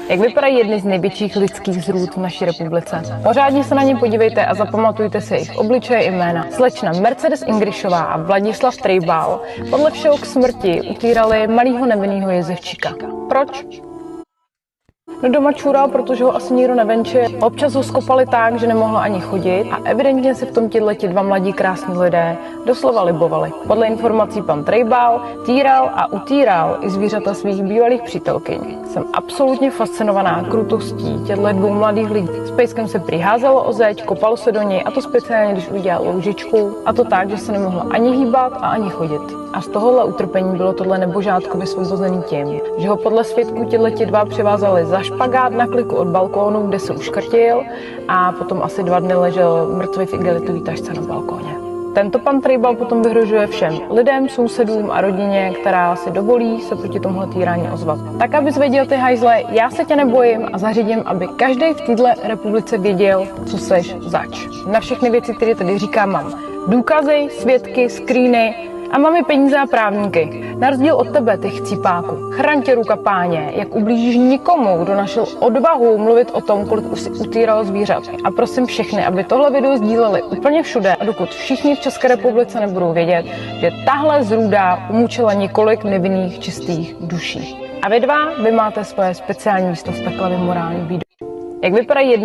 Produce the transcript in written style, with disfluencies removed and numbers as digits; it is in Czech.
Jak vypadají jedny z největších lidských zrůd v naší republice? Pořádně se na ně podívejte a zapamatujte si jejich obličeje i jména. Slečna Mercedes Ingrišová a Vladislav Trejbal podle všeho k smrti utírali malýho nevinného jezevčíka. Proč? No doma čural, protože ho asi nikdo nevenčil. Občas ho skopali tak, že nemohla ani chodit a evidentně se v tom těhleti dva mladí krásní lidé doslova libovali. Podle informací pan Trejbal týral a utíral i zvířata svých bývalých přítelkyň. Jsem absolutně fascinovaná krutostí těchto dvou mladých lidí. S pejskem se přiházelo o zeď, kopalo se do něj a to speciálně, když udělal loužičku, a to tak, že se nemohla ani hýbat a ani chodit. A z tohohle utrpení bylo tohle nebožátko vysvobozený tím, že ho podle svědků těhleti dva přivázali za špagát na kliku od balkónu, kde se uškrtil a potom asi 2 dny ležel mrtvý v igelitový tašce na balkóně. Tento pan Trejbal potom vyhrožuje všem lidem, sousedům a rodině, která si dovolí se proti tomuhle týrání ozvat. Tak, abys věděl, ty hajzle, já se tě nebojím a zařídím, aby každý v této republice věděl, co seš zač. Na všechny věci, které tady říkám, mám důkazy, svědky, screeny a mám i peníze a právníky. Na rozdíl od tebe, ty chcípáku, chraň tě ruka páně, jak ublížíš nikomu, kdo našel odvahu mluvit o tom, kolik už si utíral zvířat. A prosím všechny, aby tohle video sdíleli úplně všude, a dokud všichni v České republice nebudou vědět, že tahle zrůda umučila několik nevinných čistých duší. A vy dva, vy máte svoje speciální místo v takhle morální videu. Jak vypadají jedny